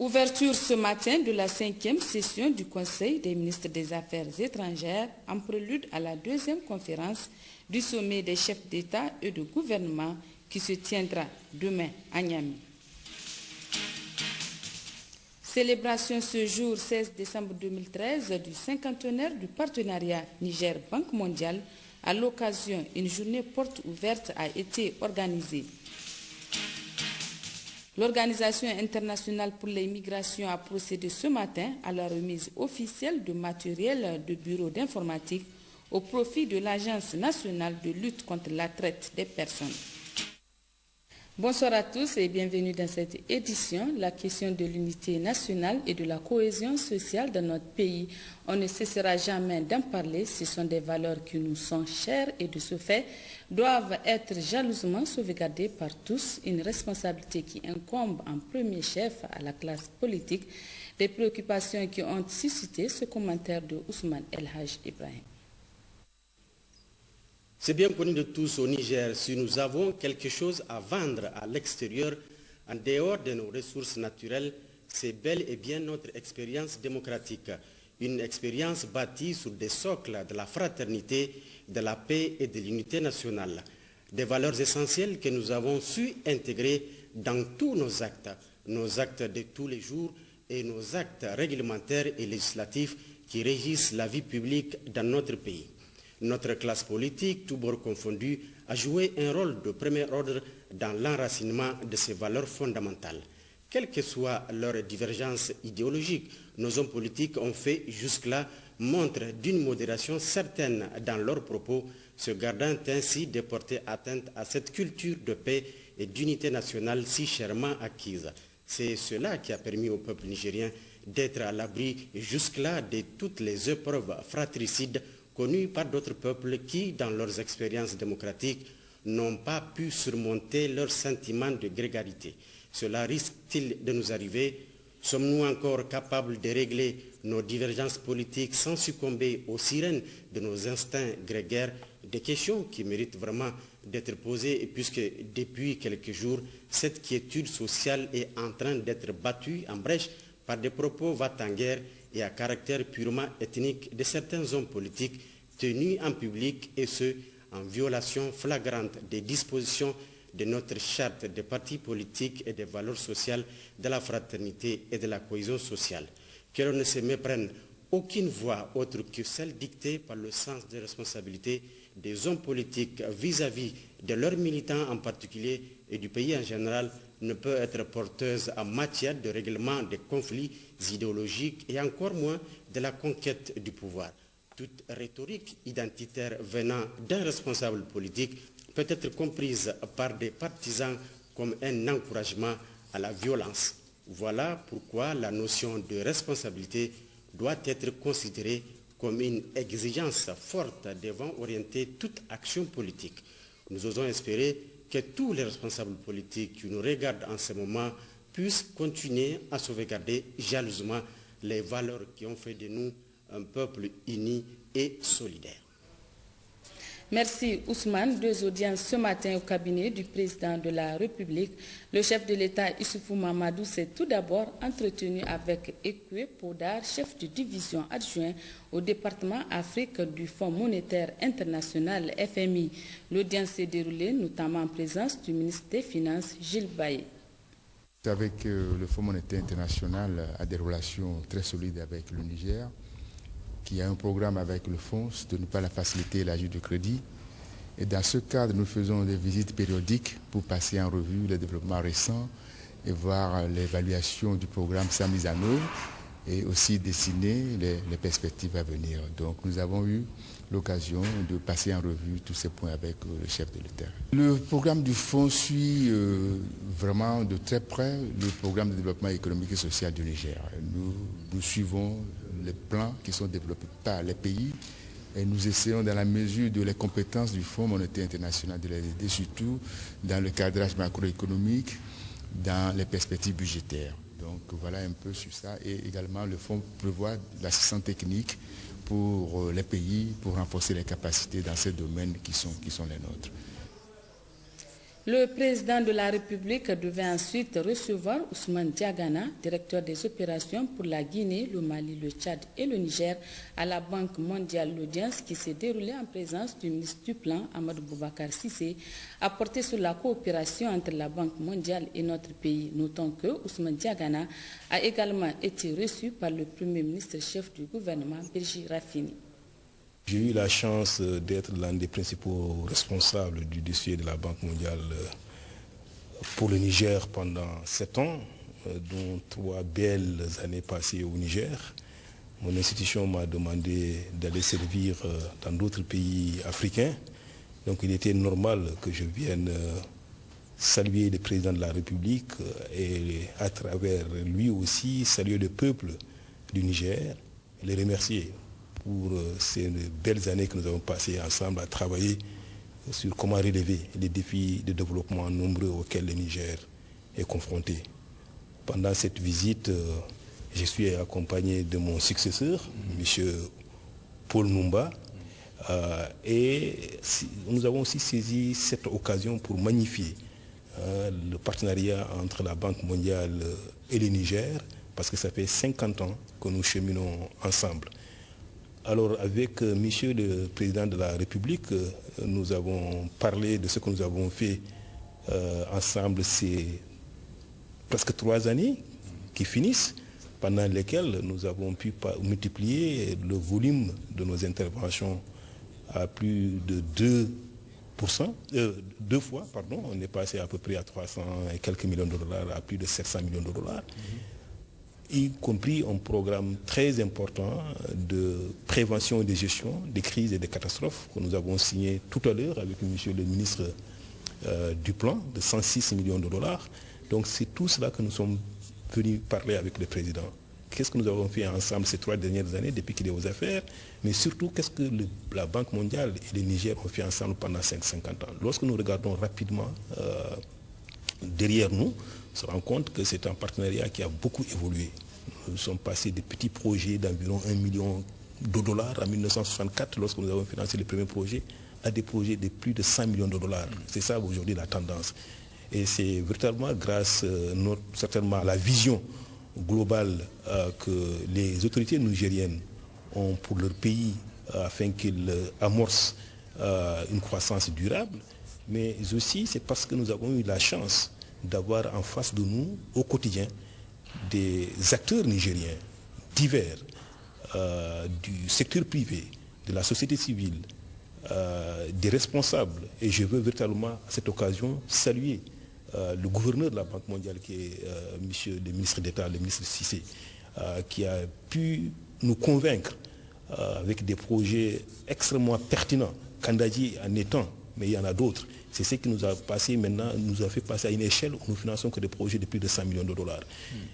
Ouverture ce matin de la 5e session du Conseil des ministres des Affaires étrangères en prélude à la 2e conférence du sommet des chefs d'État et de gouvernement qui se tiendra demain à Niamey. Célébration ce jour 16 décembre 2013 du 50e du partenariat Niger-Banque mondiale. À l'occasion, une journée porte ouverte a été organisée. L'Organisation internationale pour les migrations a procédé ce matin à la remise officielle de matériel de bureau d'informatique au profit de l'Agence nationale de lutte contre la traite des personnes. Bonsoir à tous et bienvenue dans cette édition. La question de l'unité nationale et de la cohésion sociale dans notre pays. On ne cessera jamais d'en parler. Ce sont des valeurs qui nous sont chères et de ce fait doivent être jalousement sauvegardées par tous. Une responsabilité qui incombe en premier chef à la classe politique. Des préoccupations qui ont suscité ce commentaire de Ousmane El Haj Ibrahim. C'est bien connu de tous au Niger, si nous avons quelque chose à vendre à l'extérieur, en dehors de nos ressources naturelles, c'est bel et bien notre expérience démocratique. Une expérience bâtie sur des socles de la fraternité, de la paix et de l'unité nationale. Des valeurs essentielles que nous avons su intégrer dans tous nos actes de tous les jours et nos actes réglementaires et législatifs qui régissent la vie publique dans notre pays. Notre classe politique, tous bords confondus, a joué un rôle de premier ordre dans l'enracinement de ces valeurs fondamentales. Quelle que soit leur divergence idéologique, nos hommes politiques ont fait jusque-là montre d'une modération certaine dans leurs propos, se gardant ainsi de porter atteinte à cette culture de paix et d'unité nationale si chèrement acquise. C'est cela qui a permis au peuple nigérien d'être à l'abri jusque-là de toutes les épreuves fratricides connus par d'autres peuples qui, dans leurs expériences démocratiques, n'ont pas pu surmonter leur sentiment de grégarité. Cela risque-t-il de nous arriver? Sommes-nous encore capables de régler nos divergences politiques sans succomber aux sirènes de nos instincts grégaires? Des questions qui méritent vraiment d'être posées, puisque depuis quelques jours, cette quiétude sociale est en train d'être battue en brèche par des propos va-t-en-guerre et à caractère purement ethnique de certains hommes politiques tenus en public et ce, en violation flagrante des dispositions de notre charte des partis politiques et des valeurs sociales de la fraternité et de la cohésion sociale. Que l'on ne se méprenne aucune voie autre que celle dictée par le sens des responsabilités des hommes politiques vis-à-vis de leurs militants en particulier et du pays en général ne peut être porteuse en matière de règlement des conflits idéologiques et encore moins de la conquête du pouvoir. Toute rhétorique identitaire venant d'un responsable politique peut être comprise par des partisans comme un encouragement à la violence. Voilà pourquoi la notion de responsabilité doit être considérée comme une exigence forte devant orienter toute action politique. Nous osons espérer que tous les responsables politiques qui nous regardent en ce moment puissent continuer à sauvegarder jalousement les valeurs qui ont fait de nous un peuple uni et solidaire. Merci Ousmane. Deux audiences ce matin au cabinet du président de la République. Le chef de l'État Issoufou Mamadou s'est tout d'abord entretenu avec Ekwe Podar, chef de division adjoint au département Afrique du Fonds monétaire international FMI. L'audience s'est déroulée notamment en présence du ministre des Finances Gilles Baye. Avec le Fonds monétaire international a des relations très solides avec le Niger, qui a un programme avec le fonds de ne pas la faciliter l'ajout de crédit. Et dans ce cadre, nous faisons des visites périodiques pour passer en revue les développements récents et voir l'évaluation du programme, sa mise en œuvre et aussi dessiner les perspectives à venir. Donc nous avons eu l'occasion de passer en revue tous ces points avec le chef de l'État. Le programme du fonds suit vraiment de très près le programme de développement économique et social du Niger. Nous suivons les plans qui sont développés par les pays et nous essayons dans la mesure de les compétences du Fonds monétaire international de les aider surtout dans le cadrage macroéconomique, dans les perspectives budgétaires. Donc voilà un peu sur ça et également le fonds prévoit l'assistance technique pour les pays pour renforcer les capacités dans ces domaines qui sont les nôtres. Le président de la République devait ensuite recevoir Ousmane Diagana, directeur des opérations pour la Guinée, le Mali, le Tchad et le Niger, à la Banque mondiale. L'audience qui s'est déroulée en présence du ministre du Plan, Amadou Boubacar Cissé, a porté sur la coopération entre la Banque mondiale et notre pays. Notons que Ousmane Diagana a également été reçu par le Premier ministre chef du gouvernement, Birji Rafini. J'ai eu la chance d'être l'un des principaux responsables du dossier de la Banque mondiale pour le Niger pendant 7 ans, dont 3 belles années passées au Niger. Mon institution m'a demandé d'aller servir dans d'autres pays africains. Donc il était normal que je vienne saluer le président de la République et à travers lui aussi saluer le peuple du Niger et les remercier pour ces belles années que nous avons passées ensemble à travailler sur comment relever les défis de développement nombreux auxquels le Niger est confronté. Pendant cette visite, je suis accompagné de mon successeur, M. Paul Numba, et nous avons aussi saisi cette occasion pour magnifier le partenariat entre la Banque mondiale et le Niger, parce que ça fait 50 ans que nous cheminons ensemble. Alors avec monsieur le président de la République, nous avons parlé de ce que nous avons fait ensemble ces presque 3 années qui finissent, pendant lesquelles nous avons pu multiplier le volume de nos interventions à plus de 2 fois, pardon. On est passé à peu près à 300 et quelques millions de dollars à plus de 700 millions de dollars. Y compris un programme très important de prévention et de gestion des crises et des catastrophes que nous avons signé tout à l'heure avec monsieur le ministre du Plan de 106 millions de dollars. Donc c'est tout cela que nous sommes venus parler avec le président. Qu'est-ce que nous avons fait ensemble ces 3 dernières années depuis qu'il est aux affaires, mais surtout qu'est-ce que la Banque mondiale et le Niger ont fait ensemble pendant 50 ans. Lorsque nous regardons rapidement derrière nous, on se rend compte que c'est un partenariat qui a beaucoup évolué. Nous sommes passés des petits projets d'environ 1 million de dollars en 1964, lorsque nous avons financé les premiers projets, à des projets de plus de 100 millions de dollars. C'est ça aujourd'hui la tendance. Et c'est véritablement grâce certainement à la vision globale que les autorités nigériennes ont pour leur pays afin qu'ils amorcent une croissance durable, mais aussi c'est parce que nous avons eu la chance d'avoir en face de nous au quotidien des acteurs nigériens divers du secteur privé, de la société civile, des responsables. Et je veux véritablement à cette occasion saluer le gouverneur de la Banque mondiale qui est monsieur le ministre d'État, le ministre Cissé, qui a pu nous convaincre avec des projets extrêmement pertinents. Kandadji en étant, mais il y en a d'autres. C'est ce qui nous a passé maintenant, nous a fait passer à une échelle où nous finançons que des projets de plus de 100 millions de dollars.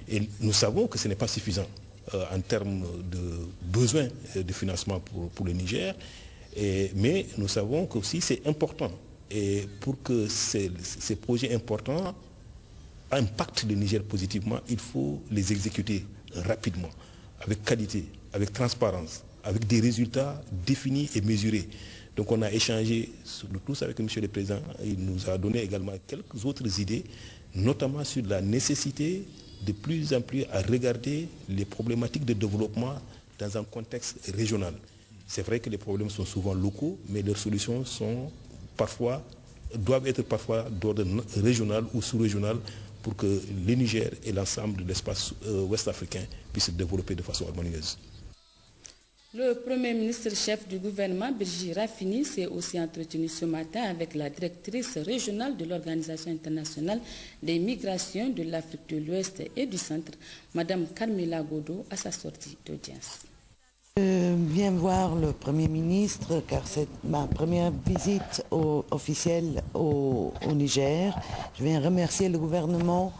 Et nous savons que ce n'est pas suffisant en termes de besoins de financement pour le Niger, mais nous savons que aussi c'est important. Et pour que ces projets importants impactent le Niger positivement, il faut les exécuter rapidement, avec qualité, avec transparence, avec des résultats définis et mesurés. Donc on a échangé sur tout ça avec M. le Président. Il nous a donné également quelques autres idées, notamment sur la nécessité de plus en plus à regarder les problématiques de développement dans un contexte régional. C'est vrai que les problèmes sont souvent locaux, mais leurs solutions doivent être parfois d'ordre régional ou sous-régional pour que le Niger et l'ensemble de l'espace ouest africain puissent se développer de façon harmonieuse. Le Premier ministre chef du gouvernement, Birji Rafini, s'est aussi entretenu ce matin avec la directrice régionale de l'Organisation internationale des migrations de l'Afrique de l'Ouest et du Centre, Mme Carmela Godo, à sa sortie d'audience. Je viens voir le Premier ministre car c'est ma première visite officielle au Niger. Je viens remercier le gouvernement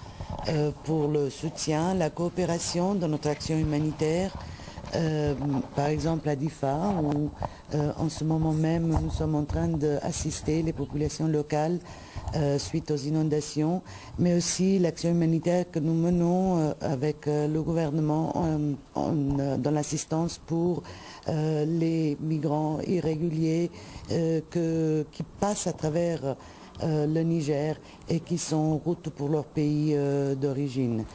pour le soutien, la coopération dans notre action humanitaire. Par exemple à Difa, où en ce moment même nous sommes en train d'assister les populations locales suite aux inondations, mais aussi l'action humanitaire que nous menons avec le gouvernement dans l'assistance pour les migrants irréguliers qui passent à travers le Niger et qui sont en route pour leur pays d'origine.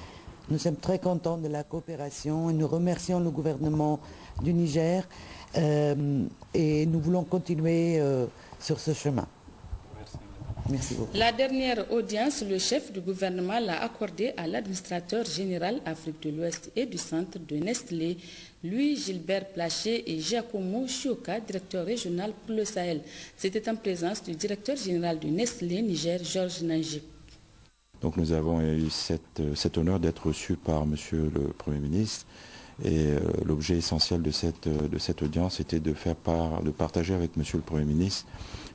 Nous sommes très contents de la coopération et nous remercions le gouvernement du Niger et nous voulons continuer sur ce chemin. Merci beaucoup. La dernière audience, le chef du gouvernement l'a accordée à l'administrateur général Afrique de l'Ouest et du Centre de Nestlé, Louis-Gilbert Plaché et Giacomo Chioka, directeur régional pour le Sahel. C'était en présence du directeur général de Nestlé Niger, Georges Nangip. Donc nous avons eu cet honneur d'être reçus par Monsieur le Premier ministre et l'objet essentiel de cette audience était de partager avec Monsieur le Premier ministre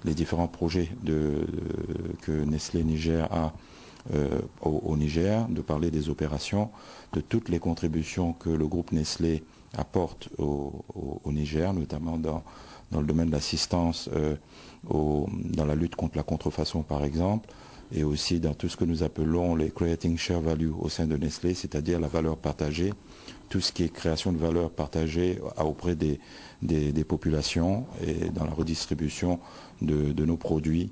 les différents projets que Nestlé Niger a au Niger, de parler des opérations, de toutes les contributions que le groupe Nestlé apporte au Niger, notamment dans le domaine de l'assistance dans la lutte contre la contrefaçon par exemple, et aussi dans tout ce que nous appelons les Creating Share Value au sein de Nestlé, c'est-à-dire la valeur partagée, tout ce qui est création de valeur partagée auprès des populations et dans la redistribution de nos produits,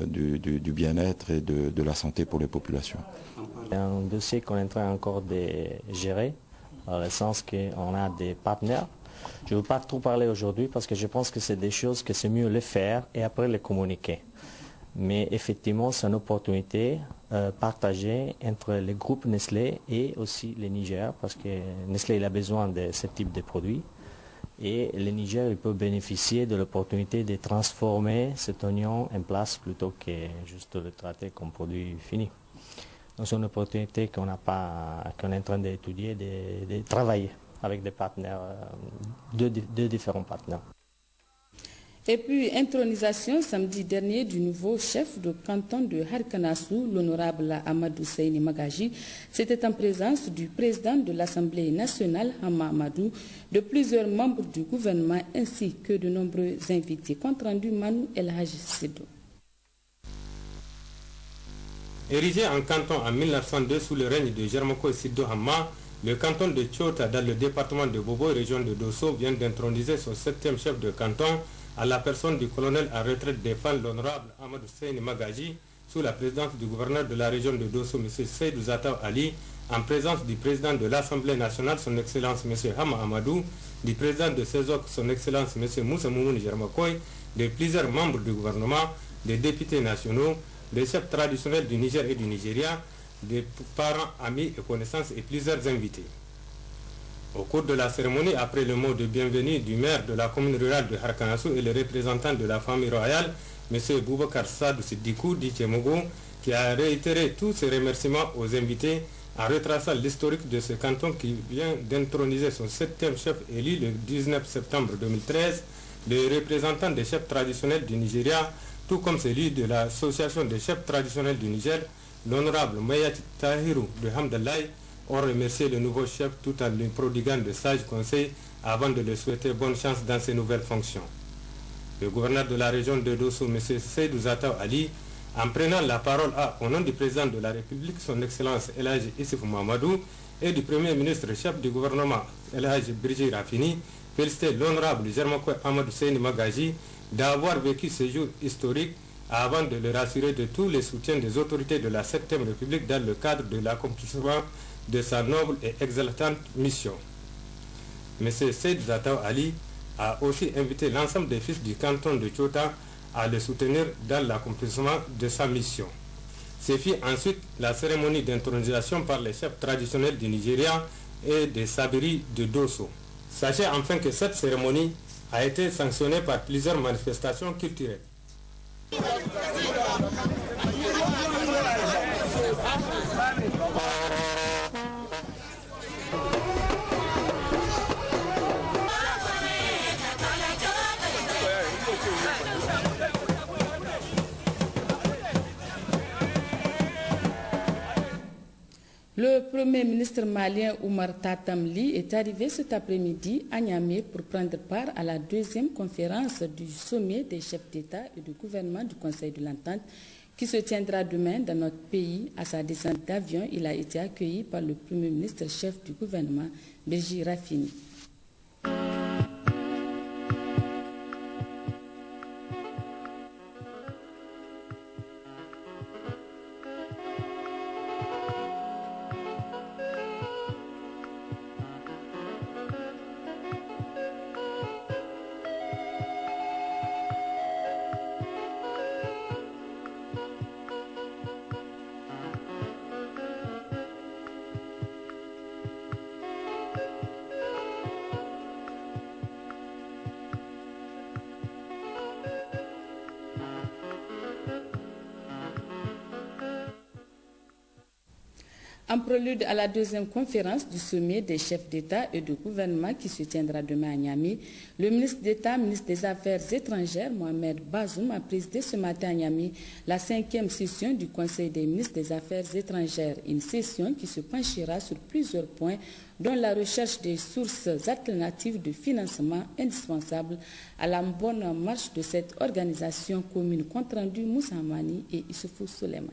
du bien-être et de la santé pour les populations. C'est un dossier qu'on est en train encore de gérer, dans le sens qu'on a des partenaires. Je ne veux pas trop parler aujourd'hui parce que je pense que c'est des choses que c'est mieux les faire et après les communiquer. Mais effectivement, c'est une opportunité partagée entre le groupe Nestlé et aussi le Niger, parce que Nestlé il a besoin de ce type de produits. Et le Niger il peut bénéficier de l'opportunité de transformer cet oignon en place plutôt que juste le traiter comme produit fini. Donc c'est une opportunité qu'on est en train d'étudier, de travailler avec des partenaires, deux différents partenaires. Et puis, intronisation samedi dernier du nouveau chef de canton de Harkanassou, l'honorable Amadou Seyni Magaji. C'était en présence du président de l'Assemblée nationale, Hama Amadou, de plusieurs membres du gouvernement ainsi que de nombreux invités. Compte rendu Manu El Haji Sido. Érigé en canton en 1902 sous le règne de Germoko Sido Hama, le canton de Tchota dans le département de Bobo, région de Dosso, vient d'introniser son 7e chef de canton à la personne du colonel à retraite des femmes, l'honorable Amadou Seyni Magaji, sous la présidence du gouverneur de la région de Dosso, M. Seydou Zataw Ali, en présence du président de l'Assemblée nationale, son Excellence M. Hama Amadou, du président de CESOC, son Excellence M. Moussa Moumouni Germakoy, de plusieurs membres du gouvernement, des députés nationaux, des chefs traditionnels du Niger et du Nigeria, des parents, amis et connaissances et plusieurs invités. Au cours de la cérémonie, après le mot de bienvenue du maire de la commune rurale de Harkanassou et le représentant de la famille royale, M. Boubacar Sadou Sidikou d'Ichemogo, qui a réitéré tous ses remerciements aux invités en retraçant l'historique de ce canton qui vient d'introniser son 7e chef élu le 19 septembre 2013, le représentant des chefs traditionnels du Nigeria, tout comme celui de l'association des chefs traditionnels du Niger, l'honorable Mayati Tahirou de Hamdallaï, ont remercié le nouveau chef tout en lui prodiguant de sages conseils avant de lui souhaiter bonne chance dans ses nouvelles fonctions. Le gouverneur de la région de Dosso, M. Seydou Zataw Ali, en prenant la parole au nom du président de la République, son Excellence El Hadji Issoufou Mahamadou, et du Premier ministre chef du gouvernement, El Hadji Birji Rafini, félicité l'honorable Germakoy Amadou Seyni Magaji d'avoir vécu ce jour historique avant de le rassurer de tous les soutiens des autorités de la 7e République dans le cadre de l'accomplissement de sa noble et exaltante mission. M. Seydou Zataw Ali a aussi invité l'ensemble des fils du canton de Tchota à le soutenir dans l'accomplissement de sa mission. Se fit ensuite la cérémonie d'intronisation par les chefs traditionnels du Nigeria et des Sabiri de Dosso. Sachez enfin que cette cérémonie a été sanctionnée par plusieurs manifestations culturelles. Le Premier ministre malien Oumar Tatamli est arrivé cet après-midi à Niamey pour prendre part à la 2e conférence du sommet des chefs d'État et de gouvernement du Conseil de l'Entente qui se tiendra demain dans notre pays. À sa descente d'avion, il a été accueilli par le Premier ministre chef du gouvernement, Birji Rafini. En prélude à la deuxième conférence du sommet des chefs d'État et de gouvernement qui se tiendra demain à Niamey, le ministre d'État, ministre des Affaires étrangères, Mohamed Bazoum, a présidé ce matin à Niamey la 5e session du Conseil des ministres des Affaires étrangères. Une session qui se penchera sur plusieurs points, dont la recherche des sources alternatives de financement indispensables à la bonne marche de cette organisation commune. Compte rendu Moussa Mani et Issoufou Soleiman.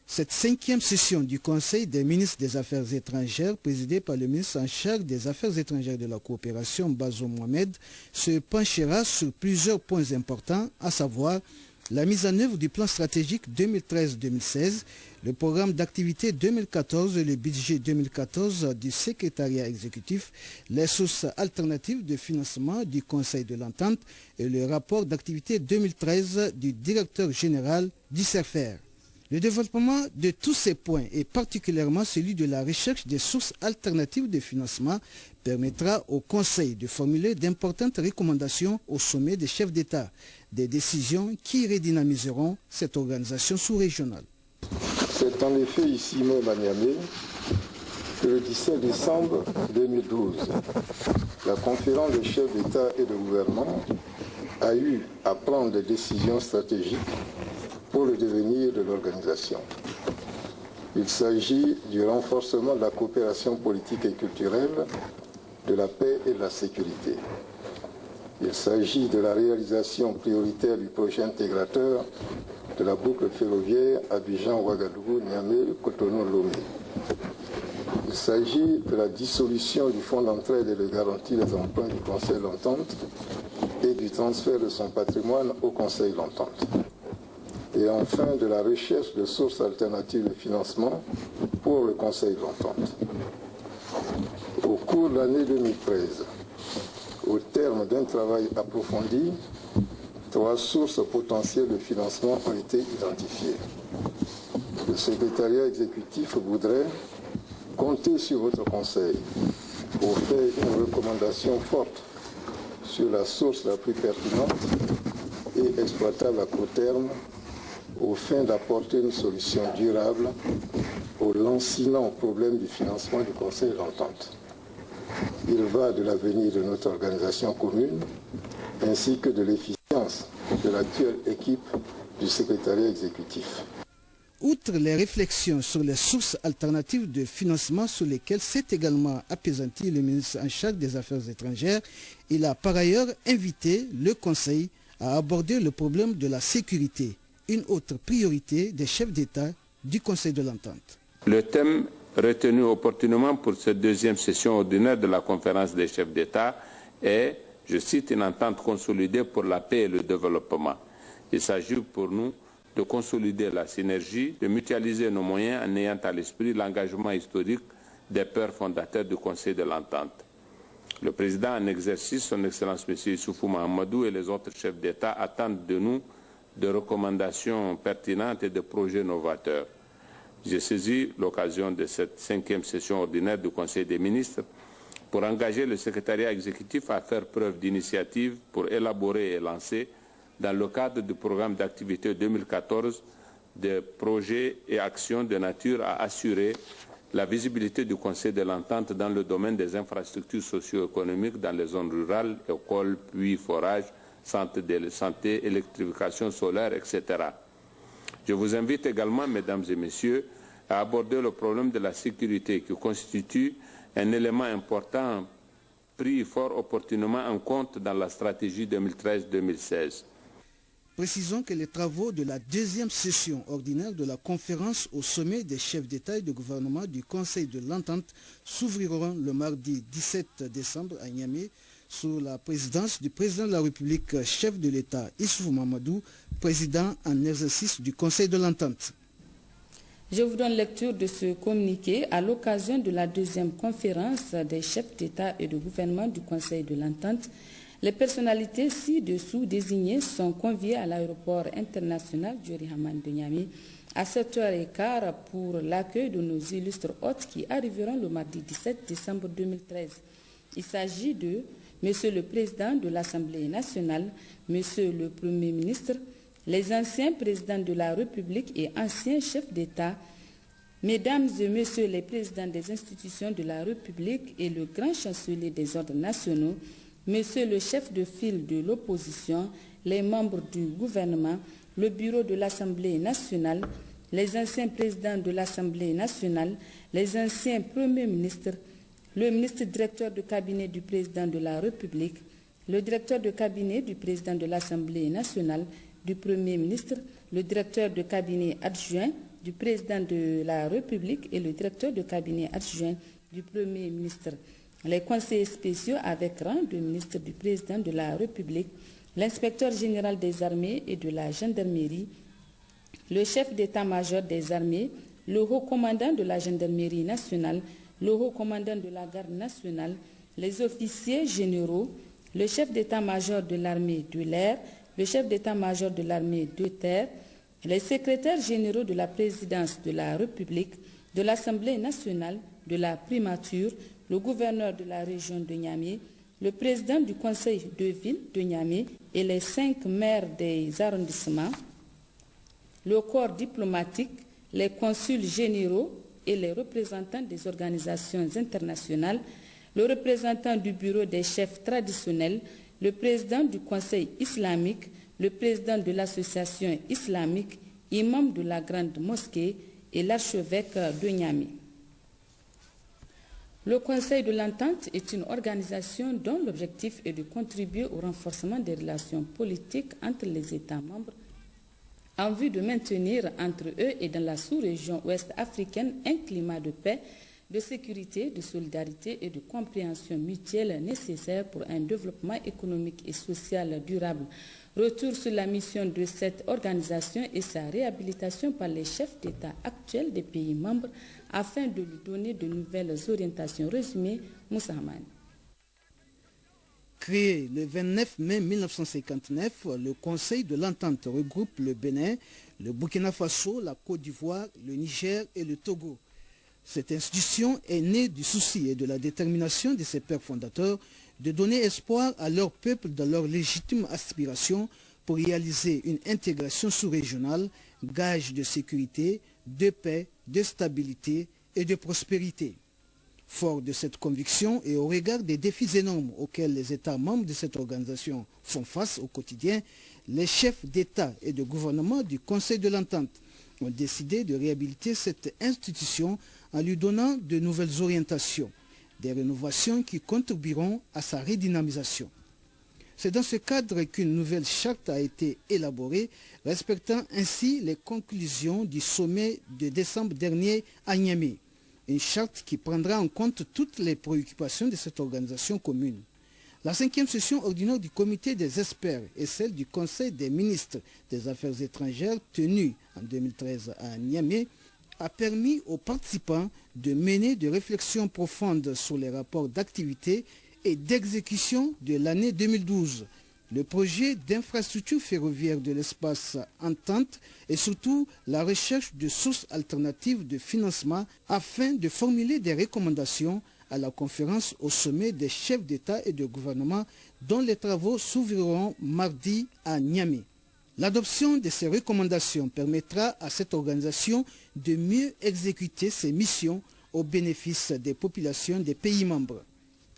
Cette 5e session du Conseil des ministres des Affaires étrangères, présidée par le ministre en charge des Affaires étrangères et de la coopération, Bazoum Mohamed, se penchera sur plusieurs points importants, à savoir la mise en œuvre du plan stratégique 2013-2016, le programme d'activité 2014 et le budget 2014 du secrétariat exécutif, les sources alternatives de financement du Conseil de l'Entente et le rapport d'activité 2013 du directeur général du CERFER. Le développement de tous ces points, et particulièrement celui de la recherche des sources alternatives de financement, permettra au Conseil de formuler d'importantes recommandations au sommet des chefs d'État, des décisions qui redynamiseront cette organisation sous-régionale. C'est en effet ici même à Niamey que le 17 décembre 2012, la conférence des chefs d'État et de gouvernement a eu à prendre des décisions stratégiques pour le devenir de l'organisation. Il s'agit du renforcement de la coopération politique et culturelle, de la paix et de la sécurité. Il s'agit de la réalisation prioritaire du projet intégrateur de la boucle ferroviaire Abidjan-Ouagadougou, Niamey-Cotonou-Lomé. Il s'agit de la dissolution du Fonds d'entraide et de garantie des emprunts du Conseil de l'Entente et du transfert de son patrimoine au Conseil de l'Entente. Et enfin de la recherche de sources alternatives de financement pour le Conseil de l'Entente. Au cours de l'année 2013, au terme d'un travail approfondi, 3 sources potentielles de financement ont été identifiées. Le secrétariat exécutif voudrait compter sur votre Conseil pour faire une recommandation forte sur la source la plus pertinente et exploitable à court terme aux fins d'apporter une solution durable au lancinant problème du financement du Conseil de l'Entente. Il va de l'avenir de notre organisation commune ainsi que de l'efficience de l'actuelle équipe du secrétariat exécutif. Outre les réflexions sur les sources alternatives de financement sur lesquelles s'est également appesanti le ministre en charge des Affaires étrangères, il a par ailleurs invité le Conseil à aborder le problème de la sécurité, une autre priorité des chefs d'État du Conseil de l'Entente. Le thème retenu opportunément pour cette deuxième session ordinaire de la conférence des chefs d'État est, je cite, une entente consolidée pour la paix et le développement. Il s'agit pour nous de consolider la synergie, de mutualiser nos moyens en ayant à l'esprit l'engagement historique des pères fondateurs du Conseil de l'Entente. Le président en exercice, son Excellence M. Issoufou Mahamadou et les autres chefs d'État attendent de nous de recommandations pertinentes et de projets novateurs. J'ai saisi l'occasion de cette 5e session ordinaire du Conseil des ministres pour engager le secrétariat exécutif à faire preuve d'initiative pour élaborer et lancer, dans le cadre du programme d'activité 2014, des projets et actions de nature à assurer la visibilité du Conseil de l'Entente dans le domaine des infrastructures socio-économiques dans les zones rurales, écoles, puits, forages, centres de santé, électrification solaire, etc. Je vous invite également, mesdames et messieurs, à aborder le problème de la sécurité qui constitue un élément important pris fort opportunément en compte dans la stratégie 2013-2016. Précisons que les travaux de la 2e session ordinaire de la conférence au sommet des chefs d'État et de gouvernement du Conseil de l'Entente s'ouvriront le mardi 17 décembre à Niamey sous la présidence du président de la République, chef de l'État Issoufou Mahamadou, président en exercice du Conseil de l'Entente. Je vous donne lecture de ce communiqué à l'occasion de la 2e conférence des chefs d'État et de gouvernement du Conseil de l'Entente. Les personnalités ci-dessous désignées sont conviées à l'aéroport international Diori Hamani de Niamey à 7h15 pour l'accueil de nos illustres hôtes qui arriveront le mardi 17 décembre 2013. Il s'agit de Monsieur le Président de l'Assemblée nationale, Monsieur le Premier ministre, les anciens présidents de la République et anciens chefs d'État, Mesdames et Messieurs les présidents des institutions de la République et le grand chancelier des ordres nationaux, Monsieur le chef de file de l'opposition, les membres du gouvernement, le bureau de l'Assemblée nationale, les anciens présidents de l'Assemblée nationale, les anciens premiers ministres, le ministre directeur de cabinet du président de la République, le directeur de cabinet du président de l'Assemblée nationale, du Premier ministre, le directeur de cabinet adjoint du président de la République et le directeur de cabinet adjoint du Premier ministre, les conseillers spéciaux avec rang de ministre du président de la République, l'inspecteur général des armées et de la gendarmerie, le chef d'état-major des armées, le haut commandant de la gendarmerie nationale, le haut commandant de la garde nationale, les officiers généraux, le chef d'état-major de l'armée de l'air, le chef d'état-major de l'armée de terre, les secrétaires généraux de la présidence de la République, de l'Assemblée nationale, de la primature, le gouverneur de la région de Niamey, le président du conseil de ville de Niamey et les 5 maires des arrondissements, le corps diplomatique, les consuls généraux et les représentants des organisations internationales, le représentant du bureau des chefs traditionnels, le président du conseil islamique, le président de l'association islamique, imam de la grande mosquée et l'archevêque de Niamey. Le Conseil de l'Entente est une organisation dont l'objectif est de contribuer au renforcement des relations politiques entre les États membres en vue de maintenir entre eux et dans la sous-région ouest africaine un climat de paix, de sécurité, de solidarité et de compréhension mutuelle nécessaire pour un développement économique et social durable. Retour sur la mission de cette organisation et sa réhabilitation par les chefs d'État actuels des pays membres afin de lui donner de nouvelles orientations. Résumé, Moussa Hamani. Créé le 29 mai 1959, le Conseil de l'Entente regroupe le Bénin, le Burkina Faso, la Côte d'Ivoire, le Niger et le Togo. Cette institution est née du souci et de la détermination de ses pères fondateurs de donner espoir à leur peuple dans leur légitime aspiration pour réaliser une intégration sous-régionale, gage de sécurité, de paix, de stabilité et de prospérité. Fort de cette conviction et au regard des défis énormes auxquels les États membres de cette organisation font face au quotidien, les chefs d'État et de gouvernement du Conseil de l'Entente ont décidé de réhabiliter cette institution en lui donnant de nouvelles orientations, des rénovations qui contribueront à sa redynamisation. C'est dans ce cadre qu'une nouvelle charte a été élaborée, respectant ainsi les conclusions du sommet de décembre dernier à Niamey. Une charte qui prendra en compte toutes les préoccupations de cette organisation commune. La 5e session ordinaire du comité des experts et celle du Conseil des ministres des Affaires étrangères tenue en 2013 à Niamey a permis aux participants de mener des réflexions profondes sur les rapports d'activité et d'exécution de l'année 2012, le projet d'infrastructure ferroviaire de l'espace Entente et surtout la recherche de sources alternatives de financement afin de formuler des recommandations à la conférence au sommet des chefs d'État et de gouvernement dont les travaux s'ouvriront mardi à Niamey. L'adoption de ces recommandations permettra à cette organisation de mieux exécuter ses missions au bénéfice des populations des pays membres.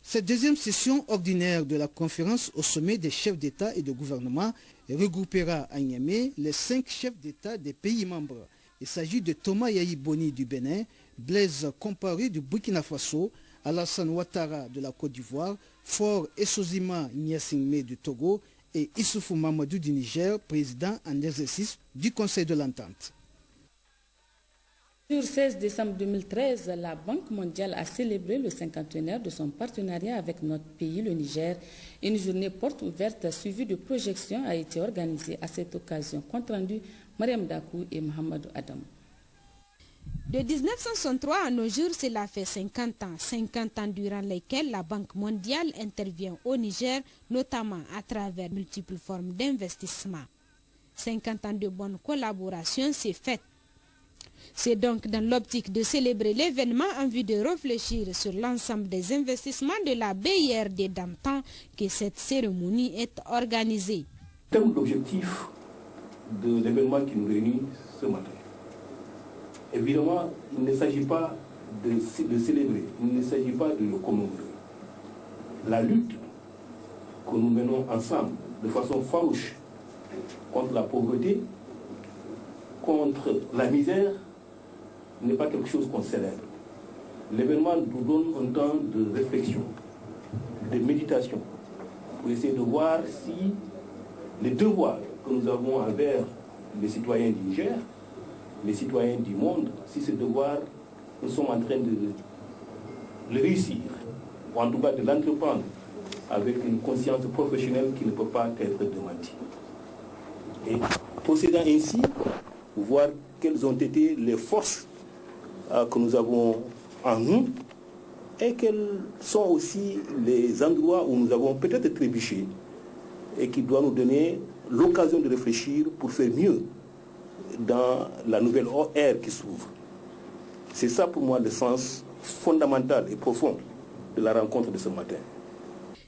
Cette deuxième session ordinaire de la conférence au sommet des chefs d'État et de gouvernement regroupera à Niamey les 5 chefs d'État des pays membres. Il s'agit de Thomas Yahi Boni du Bénin, Blaise Compaoré du Burkina Faso, Alassane Ouattara de la Côte d'Ivoire, Faure Essozima Gnassingbé du Togo et Issoufou Mamadou du Niger, président en exercice du Conseil de l'Entente. Le 16 décembre 2013, la Banque mondiale a célébré le 51e de son partenariat avec notre pays, le Niger. Une journée porte ouverte suivie de projections a été organisée à cette occasion. Compte rendu, Mariam Dakou et Mohamedou Adam. De 1963 à nos jours, cela fait 50 ans durant lesquels la Banque mondiale intervient au Niger, notamment à travers multiples formes d'investissement. 50 ans de bonne collaboration s'est faite. C'est donc dans l'optique de célébrer l'événement en vue de réfléchir sur l'ensemble des investissements de la BIRD d'antan que cette cérémonie est organisée. L'objectif de l'événement qui nous réunit ce matin, Évidemment, il ne s'agit pas de célébrer, il ne s'agit pas de le commémorer. La lutte que nous menons ensemble de façon farouche contre la pauvreté, contre la misère, n'est pas quelque chose qu'on célèbre. L'événement nous donne un temps de réflexion, de méditation, pour essayer de voir si les devoirs que nous avons envers les citoyens du Niger, les citoyens du monde, si ces devoirs, nous sommes en train de le réussir, ou en tout cas de l'entreprendre avec une conscience professionnelle qui ne peut pas être démentie. Et procédant ainsi, voir quelles ont été les forces que nous avons en nous et quels sont aussi les endroits où nous avons peut-être trébuché et qui doivent nous donner l'occasion de réfléchir pour faire mieux dans la nouvelle ère qui s'ouvre. C'est ça pour moi le sens fondamental et profond de la rencontre de ce matin.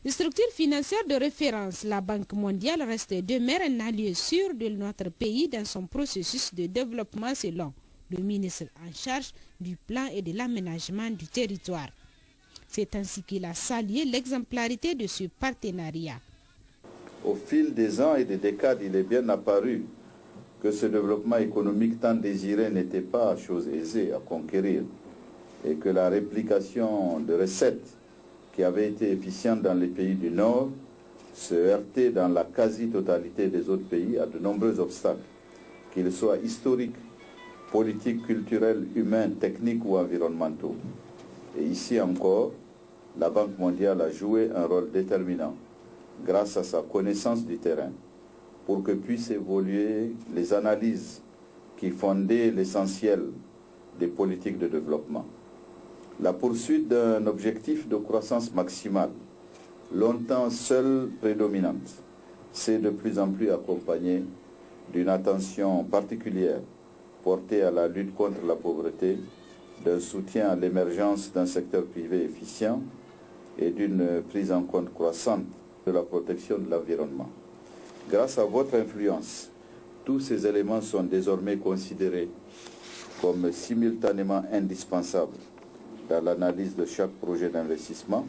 Structure financière de référence, la Banque mondiale reste demeure un allié sûr de notre pays dans son processus de développement selon le ministre en charge du plan et de l'aménagement du territoire. C'est ainsi qu'il a salué l'exemplarité de ce partenariat. Au fil des ans et des décades, il est bien apparu que ce développement économique tant désiré n'était pas chose aisée à conquérir et que la réplication de recettes qui avaient été efficientes dans les pays du Nord se heurtait dans la quasi-totalité des autres pays à de nombreux obstacles, qu'ils soient historiques, politiques, culturels, humains, techniques ou environnementaux. Et ici encore, la Banque mondiale a joué un rôle déterminant grâce à sa connaissance du terrain pour que puissent évoluer les analyses qui fondaient l'essentiel des politiques de développement. La poursuite d'un objectif de croissance maximale, longtemps seule prédominante, s'est de plus en plus accompagnée d'une attention particulière portée à la lutte contre la pauvreté, d'un soutien à l'émergence d'un secteur privé efficient et d'une prise en compte croissante de la protection de l'environnement. Grâce à votre influence, tous ces éléments sont désormais considérés comme simultanément indispensables dans l'analyse de chaque projet d'investissement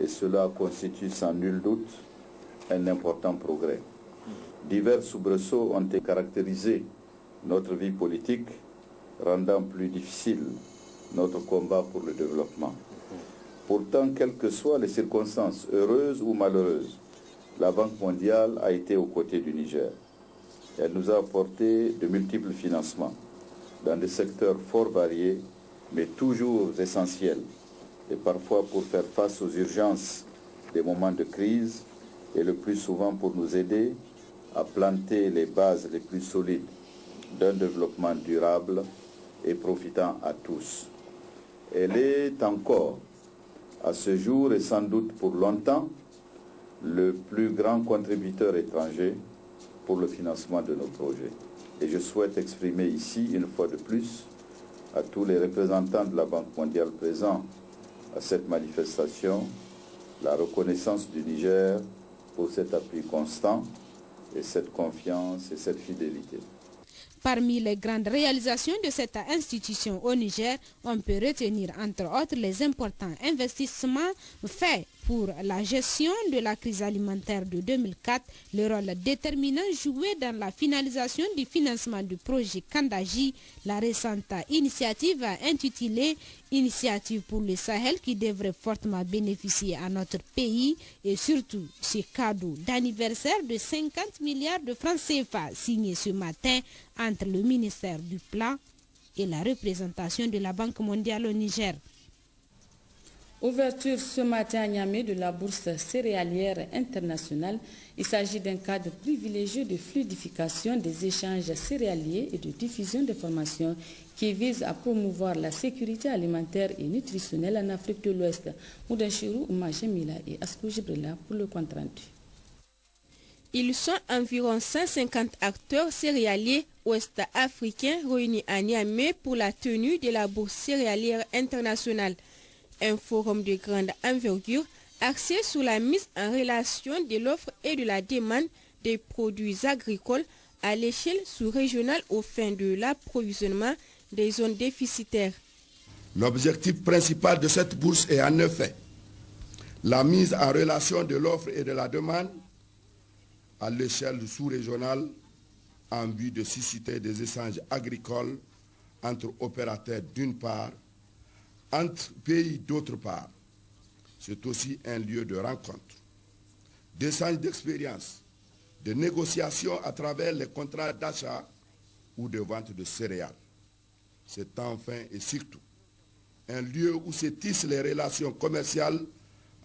et cela constitue sans nul doute un important progrès. Divers soubresauts ont caractérisé notre vie politique, rendant plus difficile notre combat pour le développement. Pourtant, quelles que soient les circonstances, heureuses ou malheureuses, la Banque mondiale a été aux côtés du Niger. Elle nous a apporté de multiples financements dans des secteurs fort variés, mais toujours essentiels, et parfois pour faire face aux urgences des moments de crise, et le plus souvent pour nous aider à planter les bases les plus solides d'un développement durable et profitant à tous. Elle est encore, à ce jour et sans doute pour longtemps, le plus grand contributeur étranger pour le financement de nos projets. Et je souhaite exprimer ici, une fois de plus, à tous les représentants de la Banque mondiale présents à cette manifestation, la reconnaissance du Niger pour cet appui constant et cette confiance et cette fidélité. Parmi les grandes réalisations de cette institution au Niger, on peut retenir entre autres les importants investissements faits pour la gestion de la crise alimentaire de 2004, le rôle déterminant joué dans la finalisation du financement du projet Kandaji, la récente initiative intitulée Initiative pour le Sahel qui devrait fortement bénéficier à notre pays et surtout ce cadeau d'anniversaire de 50 milliards de francs CFA signé ce matin entre le ministère du Plan et la représentation de la Banque mondiale au Niger. Ouverture ce matin à Niamey de la bourse céréalière internationale. Il s'agit d'un cadre privilégié de fluidification des échanges céréaliers et de diffusion d'informations qui vise à promouvoir la sécurité alimentaire et nutritionnelle en Afrique de l'Ouest. Moudanchirou, Ouma Jemila et Askou Jibrila pour le compte rendu. Ils sont environ 150 acteurs céréaliers ouest-africains réunis à Niamey pour la tenue de la bourse céréalière internationale. Un forum de grande envergure axé sur la mise en relation de l'offre et de la demande des produits agricoles à l'échelle sous-régionale aux fins de l'approvisionnement des zones déficitaires. L'objectif principal de cette bourse est en effet la mise en relation de l'offre et de la demande à l'échelle sous-régionale en vue de susciter des échanges agricoles entre opérateurs d'une part, entre pays d'autre part. C'est aussi un lieu de rencontre, d'échange d'expériences, de négociations à travers les contrats d'achat ou de vente de céréales. C'est enfin et surtout un lieu où se tissent les relations commerciales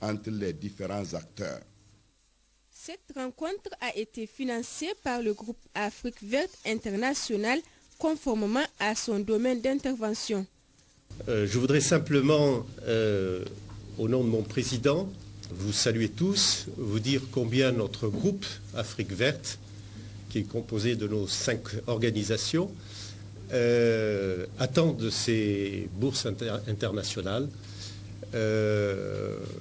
entre les différents acteurs. Cette rencontre a été financée par le groupe Afrique Verte International conformément à son domaine d'intervention. Je voudrais simplement, au nom de mon président, vous saluer tous, vous dire combien notre groupe Afrique Verte, qui est composé de nos 5 organisations, attend de ces bourses internationales.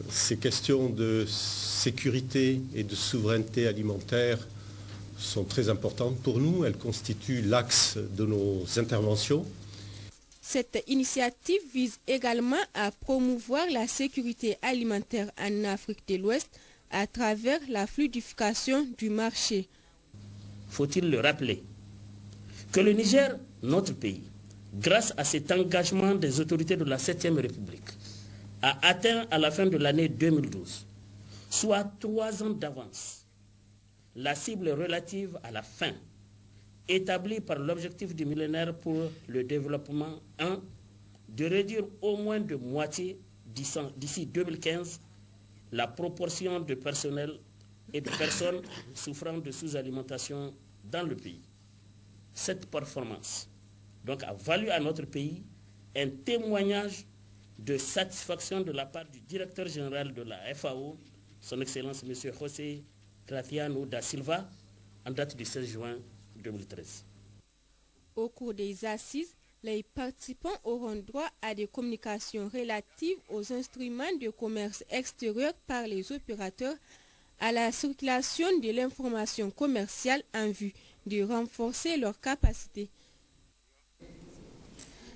Ces questions de sécurité et de souveraineté alimentaire sont très importantes pour nous. Elles constituent l'axe de nos interventions. Cette initiative vise également à promouvoir la sécurité alimentaire en Afrique de l'Ouest à travers la fluidification du marché. Faut-il le rappeler que le Niger, notre pays, grâce à cet engagement des autorités de la 7e République, a atteint à la fin de l'année 2012, soit 3 ans d'avance, la cible relative à la faim établie par l'objectif du millénaire pour le développement 1 de réduire au moins de moitié d'ici 2015 la proportion de personnel et de personnes souffrant de sous-alimentation dans le pays. Cette performance donc a valu à notre pays un témoignage de satisfaction de la part du directeur général de la FAO, son Excellence M. José Graciano da Silva, en date du 16 juin 2013. Au cours des assises, les participants auront droit à des communications relatives aux instruments de commerce extérieur par les opérateurs, à la circulation de l'information commerciale en vue de renforcer leurs capacités.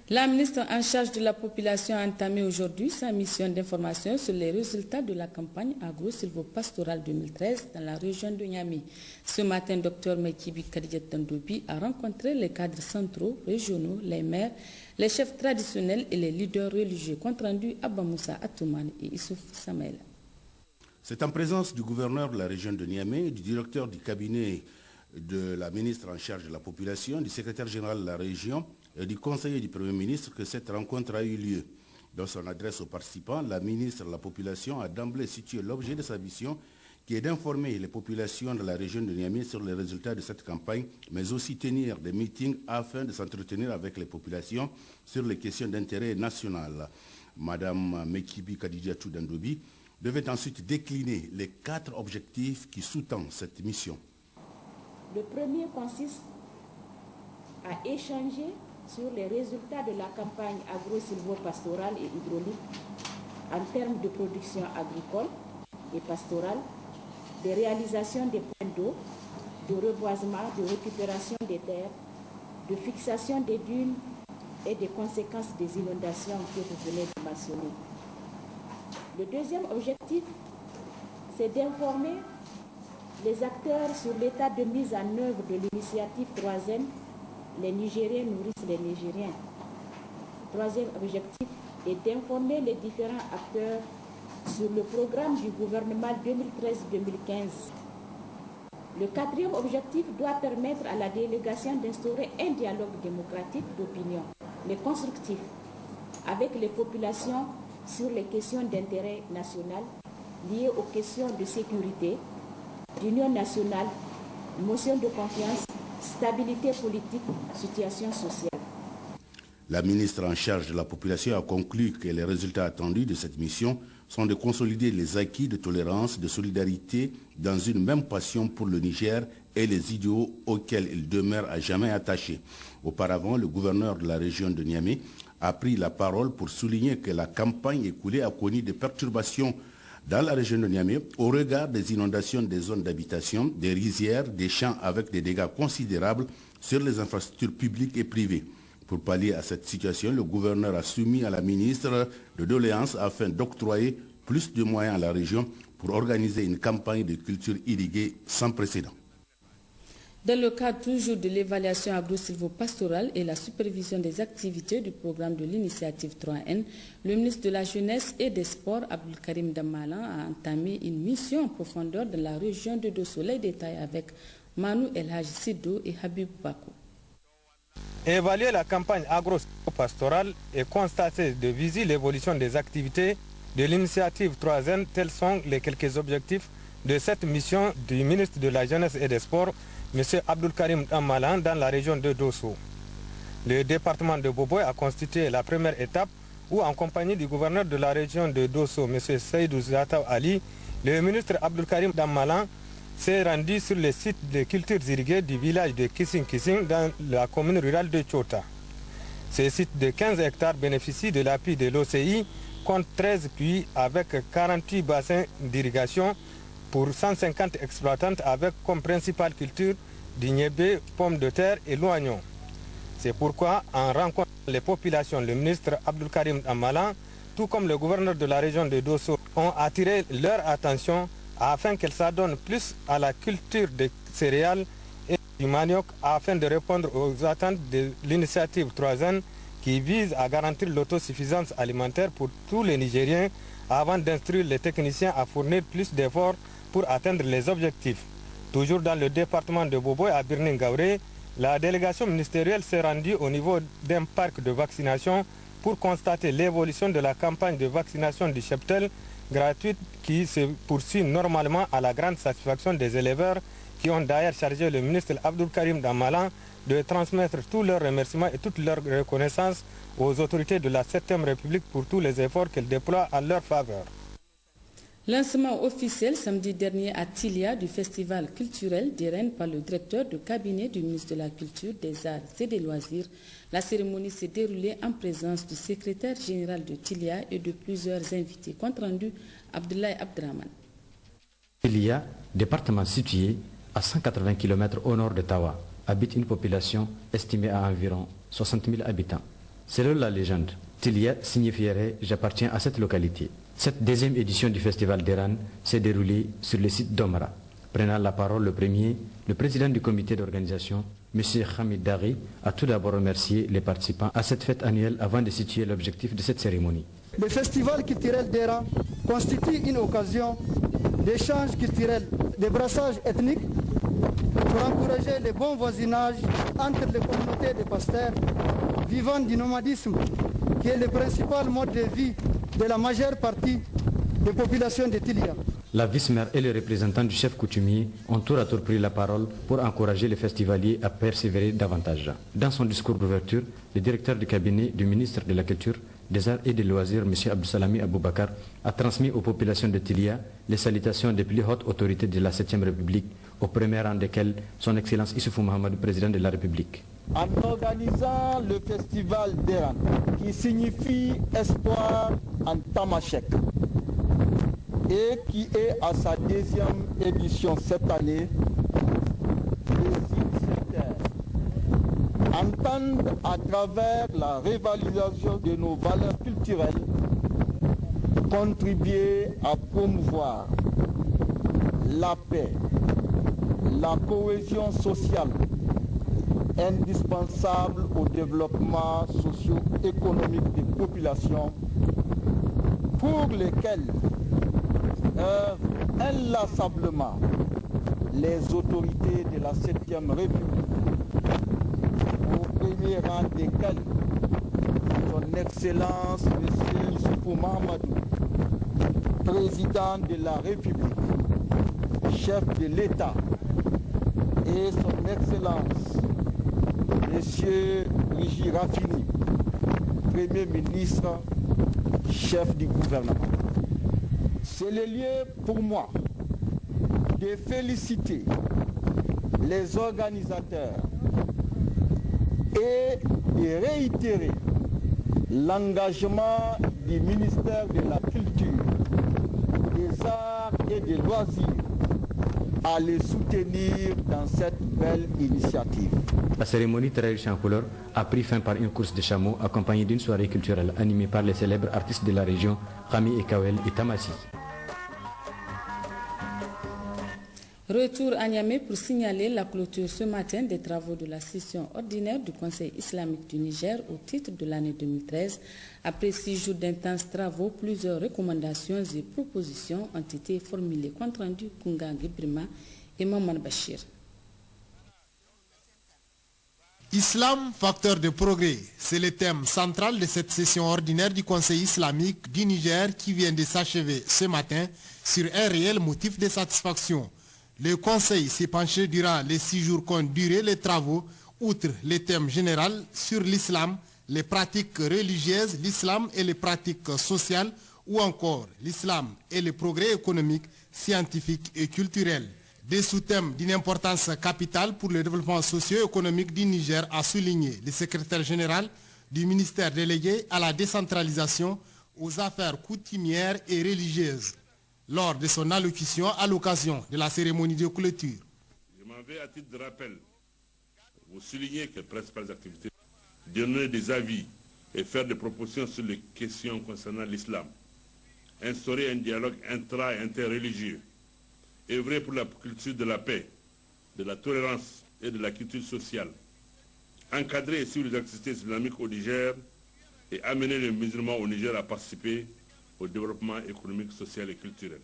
La ministre en charge de la population a entamé aujourd'hui sa mission d'information sur les résultats de la campagne agro-silvopastorale 2013 dans la région de Niamey. Ce matin, Dr Mekibi Kadidiat Dandoubi a rencontré les cadres centraux, régionaux, les maires, les chefs traditionnels et les leaders religieux. Compte rendu Abba Moussa Atoumane et Issouf Samel. C'est en présence du gouverneur de la région de Niamey, du directeur du cabinet de la ministre en charge de la population, du secrétaire général de la région et du conseiller du Premier ministre que cette rencontre a eu lieu. Dans son adresse aux participants, la ministre de la Population a d'emblée situé l'objet de sa mission, qui est d'informer les populations de la région de Niamey sur les résultats de cette campagne, mais aussi tenir des meetings afin de s'entretenir avec les populations sur les questions d'intérêt national. Madame Mekibi Kadidiatou Dandoubi devait ensuite décliner les 4 objectifs qui sous-tendent cette mission. Le premier consiste à échanger sur les résultats de la campagne agro-silvopastorale et hydraulique en termes de production agricole et pastorale, de réalisation des points d'eau, de reboisement, de récupération des terres, de fixation des dunes et des conséquences des inondations que vous venez de mentionner. Le deuxième objectif, c'est d'informer les acteurs sur l'état de mise en œuvre de l'initiative 3N, les Nigériens nourrissent les Nigériens. Troisième objectif est d'informer les différents acteurs sur le programme du gouvernement 2013-2015. Le quatrième objectif doit permettre à la délégation d'instaurer un dialogue démocratique d'opinion, mais constructif, avec les populations sur les questions d'intérêt national liées aux questions de sécurité, d'union nationale, motion de confiance, stabilité politique, situation sociale. La ministre en charge de la population a conclu que les résultats attendus de cette mission sont de consolider les acquis de tolérance, de solidarité dans une même passion pour le Niger et les idéaux auxquels il demeure à jamais attaché. Auparavant, le gouverneur de la région de Niamey a pris la parole pour souligner que la campagne écoulée a connu des perturbations dans la région de Niamey au regard des inondations des zones d'habitation, des rizières, des champs avec des dégâts considérables sur les infrastructures publiques et privées. Pour pallier à cette situation, le gouverneur a soumis à la ministre de doléances afin d'octroyer plus de moyens à la région pour organiser une campagne de culture irriguée sans précédent. Dans le cadre toujours de l'évaluation agro-silvopastorale et la supervision des activités du programme de l'initiative 3N, le ministre de la Jeunesse et des Sports, Abdelkarim Damalan, a entamé une mission en profondeur dans la région de Dosso. Les détails avec Manu El Hadj Sido et Habib Bakou. Évaluer la campagne agro-pastorale et constater de visu l'évolution des activités de l'initiative 3N, tels sont les quelques objectifs de cette mission du ministre de la Jeunesse et des Sports, M. Abdelkarim Damalan, dans la région de Dosso. Le département de Boboy a constitué la première étape où, en compagnie du gouverneur de la région de Dosso, M. Seydou Zataw Ali, le ministre Abdelkarim Damalan s'est rendu sur le site de cultures irriguées du village de Kissing dans la commune rurale de Tchota. Ce site de 15 hectares bénéficie de l'appui de l'OCI, compte 13 puits avec 48 bassins d'irrigation pour 150 exploitantes avec comme principale culture du niébé, pommes de terre et l'oignon. C'est pourquoi, en rencontrant les populations, le ministre Abdelkarim Damalan, tout comme le gouverneur de la région de Dosso, ont attiré leur attention afin qu'elle s'adonne plus à la culture des céréales et du manioc afin de répondre aux attentes de l'initiative 3N qui vise à garantir l'autosuffisance alimentaire pour tous les Nigériens avant d'instruire les techniciens à fournir plus d'efforts pour atteindre les objectifs. Toujours dans le département de Boboy à Birningauré, la délégation ministérielle s'est rendue au niveau d'un parc de vaccination pour constater l'évolution de la campagne de vaccination du cheptel gratuite qui se poursuit normalement à la grande satisfaction des éleveurs qui ont d'ailleurs chargé le ministre Abdelkarim Damalan de transmettre tous leurs remerciements et toute leur reconnaissance aux autorités de la 7e République pour tous les efforts qu'elles déploient en leur faveur. Lancement officiel samedi dernier à Tilia du festival culturel des Rennes par le directeur de cabinet du ministre de la Culture, des Arts et des Loisirs. La cérémonie s'est déroulée en présence du secrétaire général de Tilia et de plusieurs invités. Compte rendu, Abdoulaye Abdraman. Tilia, département situé à 180 km au nord de Tawa, habite une population estimée à environ 60 000 habitants. Selon la légende, Tilia signifierait « j'appartiens à cette localité ». Cette deuxième édition du Festival d'Eran s'est déroulée sur le site d'Omra. Prenant la parole le président du comité d'organisation, M. Hamid Dari, a tout d'abord remercié les participants à cette fête annuelle avant de situer l'objectif de cette cérémonie. Le Festival culturel d'Eran constitue une occasion d'échange culturel, de brassage ethnique pour encourager le bon voisinage entre les communautés de pasteurs vivant du nomadisme, qui est le principal mode de vie de la majeure partie des populations de Tilia. La vice-maire et les représentants du chef coutumier ont tour à tour pris la parole pour encourager les festivaliers à persévérer davantage. Dans son discours d'ouverture, le directeur du cabinet du ministre de la Culture, des Arts et des Loisirs, M. Abdussalami Aboubakar, a transmis aux populations de Tilia les salutations des plus hautes autorités de la 7e République, au premier rang desquelles son Excellence Issoufou Mahamadou, président de la République. En organisant le festival d'Eran, qui signifie espoir en tamashek, et qui est à sa deuxième édition cette année, les initiateurs entendent à travers la révalorisation de nos valeurs culturelles contribuer à promouvoir la paix, la cohésion sociale, indispensable au développement socio-économique des populations pour lesquelles œuvrent inlassablement les autorités de la 7e République, au premier rang desquelles son Excellence M. Issoufou Mahamadou, président de la République, chef de l'État, et son Excellence M. Rigi Rafini, Premier ministre, chef du gouvernement. C'est le lieu pour moi de féliciter les organisateurs et de réitérer l'engagement du ministère de la Culture, des Arts et des Loisirs à les soutenir dans cette belle initiative. La cérémonie très riche en couleurs a pris fin par une course de chameaux accompagnée d'une soirée culturelle animée par les célèbres artistes de la région, Rami Ekawel et Tamassi. Retour à Niamey pour signaler la clôture ce matin des travaux de la session ordinaire du Conseil islamique du Niger au titre de l'année 2013. Après 6 jours d'intenses travaux, plusieurs recommandations et propositions ont été formulées. Compte rendu Kunga Gibrima et Maman Bachir. Islam, facteur de progrès, c'est le thème central de cette session ordinaire du Conseil islamique du Niger qui vient de s'achever ce matin sur un réel motif de satisfaction. Le Conseil s'est penché durant les 6 jours qu'ont duré les travaux, outre les thèmes généraux sur l'islam, les pratiques religieuses, l'islam et les pratiques sociales, ou encore l'islam et le progrès économique, scientifique et culturel. Des sous-thèmes d'une importance capitale pour le développement socio-économique du Niger, a souligné le secrétaire général du ministère délégué à la décentralisation, aux affaires coutumières et religieuses, lors de son allocution à l'occasion de la cérémonie de clôture. Je m'en vais à titre de rappel vous souligner que les principales activités, donner des avis et faire des propositions sur les questions concernant l'islam, instaurer un dialogue intra- et interreligieux, œuvrer pour la culture de la paix, de la tolérance et de la culture sociale, encadrer et suivre les activités islamiques au Niger et amener les musulmans au Niger à participer au développement économique, social et culturel.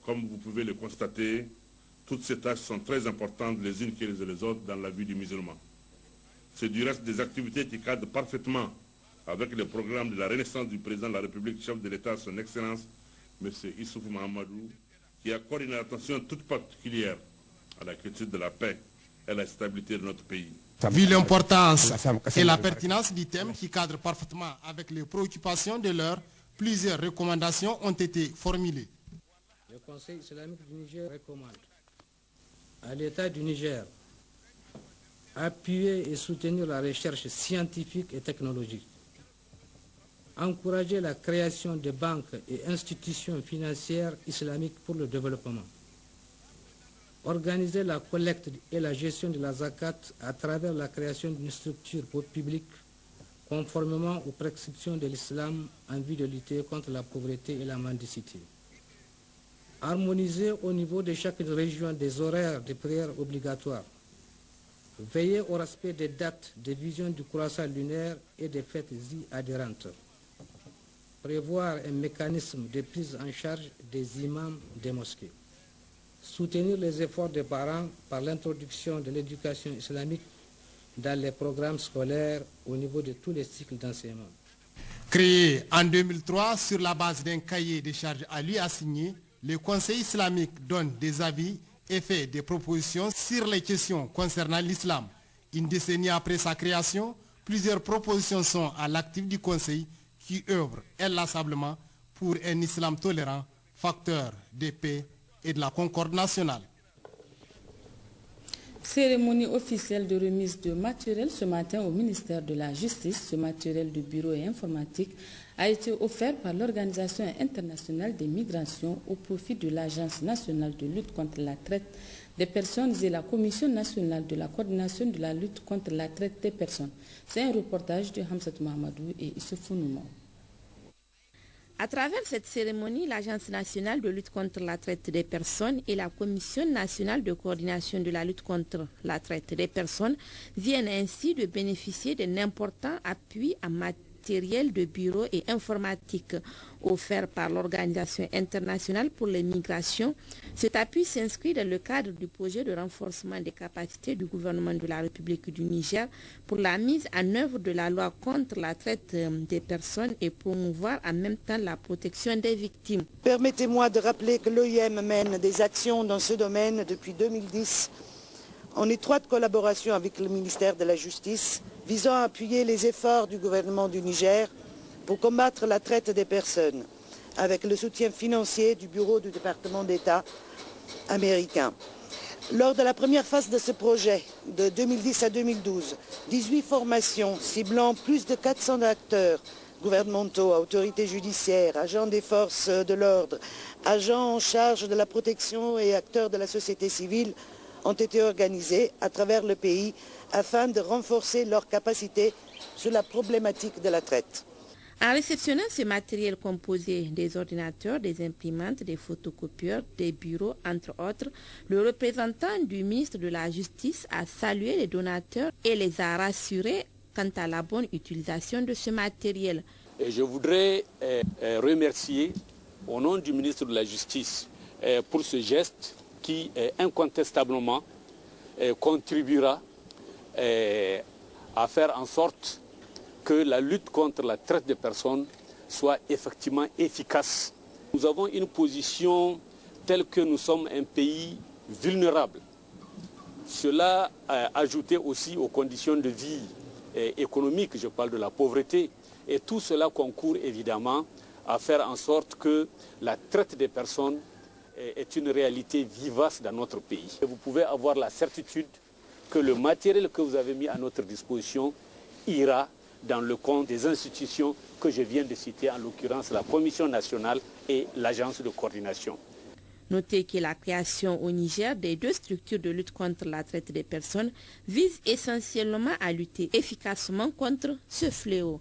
Comme vous pouvez le constater, toutes ces tâches sont très importantes les unes que les autres dans la vie du musulman. C'est du reste des activités qui cadrent parfaitement avec le programme de la renaissance du président de la République, chef de l'État, son Excellence, M. Issoufou Mahamadou, qui accorde une attention toute particulière à la culture de la paix et à la stabilité de notre pays. Vu l'importance et la pertinence du thème qui cadre parfaitement avec les préoccupations de l'heure, plusieurs recommandations ont été formulées. Le Conseil islamique du Niger recommande à l'État du Niger appuyer et soutenir la recherche scientifique et technologique, encourager la création de banques et institutions financières islamiques pour le développement, organiser la collecte et la gestion de la zakat à travers la création d'une structure publique conformément aux prescriptions de l'islam en vue de lutter contre la pauvreté et la mendicité. Harmoniser au niveau de chaque région des horaires de prière obligatoires. Veiller au respect des dates de vision du croissant lunaire et des fêtes y adhérentes. Prévoir un mécanisme de prise en charge des imams des mosquées. Soutenir les efforts des parents par l'introduction de l'éducation islamique dans les programmes scolaires au niveau de tous les cycles d'enseignement. Créé en 2003 sur la base d'un cahier de charges à lui assigné, le Conseil islamique donne des avis et fait des propositions sur les questions concernant l'islam. Une décennie après sa création, plusieurs propositions sont à l'actif du Conseil qui œuvre inlassablement pour un islam tolérant, facteur de paix et de la concorde nationale. Cérémonie officielle de remise de matériel ce matin au ministère de la Justice. Ce matériel de bureau et informatique a été offert par l'Organisation internationale des migrations au profit de l'Agence nationale de lutte contre la traite des personnes et la Commission nationale de la coordination de la lutte contre la traite des personnes. C'est un reportage de Hamzat Mahamadou et Issoufou Noumou. À travers cette cérémonie, l'Agence nationale de lutte contre la traite des personnes et la Commission nationale de coordination de la lutte contre la traite des personnes viennent ainsi de bénéficier d'un important appui en matériel de bureau et informatique offert par l'Organisation internationale pour les migrations. Cet appui s'inscrit dans le cadre du projet de renforcement des capacités du gouvernement de la République du Niger pour la mise en œuvre de la loi contre la traite des personnes et promouvoir en même temps la protection des victimes. Permettez-moi de rappeler que l'OIM mène des actions dans ce domaine depuis 2010 en étroite collaboration avec le ministère de la Justice visant à appuyer les efforts du gouvernement du Niger pour combattre la traite des personnes, avec le soutien financier du Bureau du département d'État américain. Lors de la première phase de ce projet, de 2010 à 2012, 18 formations ciblant plus de 400 acteurs gouvernementaux, autorités judiciaires, agents des forces de l'ordre, agents en charge de la protection et acteurs de la société civile ont été organisées à travers le pays afin de renforcer leurs capacités sur la problématique de la traite. En réceptionnant ce matériel composé des ordinateurs, des imprimantes, des photocopieurs, des bureaux, entre autres, le représentant du ministre de la Justice a salué les donateurs et les a rassurés quant à la bonne utilisation de ce matériel. Et je voudrais remercier au nom du ministre de la Justice pour ce geste qui incontestablement contribuera à faire en sorte que la lutte contre la traite des personnes soit effectivement efficace. Nous avons une position telle que nous sommes un pays vulnérable. Cela ajouté aussi aux conditions de vie économiques, je parle de la pauvreté, et tout cela concourt évidemment à faire en sorte que la traite des personnes est une réalité vivace dans notre pays. Et vous pouvez avoir la certitude que le matériel que vous avez mis à notre disposition ira dans le compte des institutions que je viens de citer, en l'occurrence la Commission nationale et l'Agence de coordination. Notez que la création au Niger des deux structures de lutte contre la traite des personnes vise essentiellement à lutter efficacement contre ce fléau.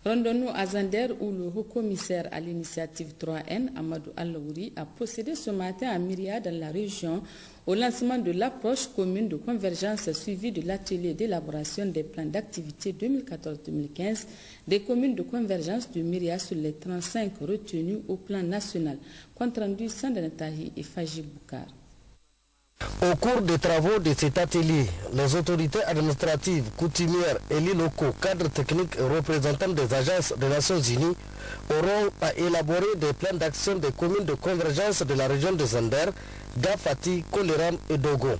Rendons-nous à Zander où le haut-commissaire à l'initiative 3N, Amadou Allaouri, a procédé ce matin à Myria dans la région au lancement de l'approche commune de convergence suivie de l'atelier d'élaboration des plans d'activité 2014-2015 des communes de convergence de Myria sur les 35 retenus au plan national. Compte rendu Sandra Tahi et Faji Boukar. Au cours des travaux de cet atelier, les autorités administratives, coutumières, élus locaux, cadres techniques et représentants des agences des Nations Unies auront à élaborer des plans d'action des communes de convergence de la région de Zander, Gafati, Koleram et Dogo.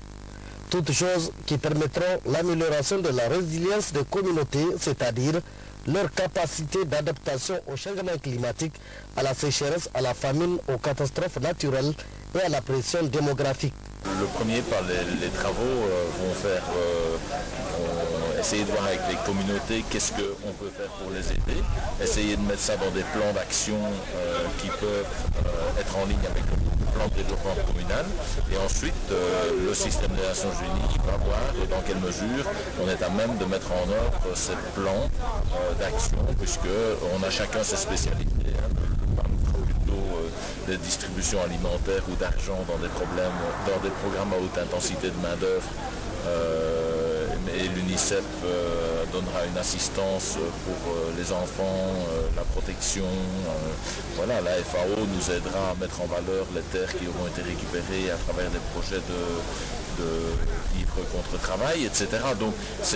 Toutes choses qui permettront l'amélioration de la résilience des communautés, c'est-à-dire leur capacité d'adaptation au changement climatique, à la sécheresse, à la famine, aux catastrophes naturelles et à la pression démographique. Le premier, par les travaux, vont faire, essayer de voir avec les communautés qu'est-ce qu'on peut faire pour les aider, essayer de mettre ça dans des plans d'action qui peuvent être en ligne avec le plan de développement communal. Et ensuite, le système des Nations Unies va voir dans quelle mesure on est à même de mettre en œuvre ces plans d'action, puisqu'on a chacun ses spécialités. Des distributions alimentaires ou d'argent dans des programmes à haute intensité de main-d'œuvre. Et l'UNICEF donnera une assistance pour les enfants, la protection. Voilà, la FAO nous aidera à mettre en valeur les terres qui auront été récupérées à travers des projets de vivre contre travail, etc. Donc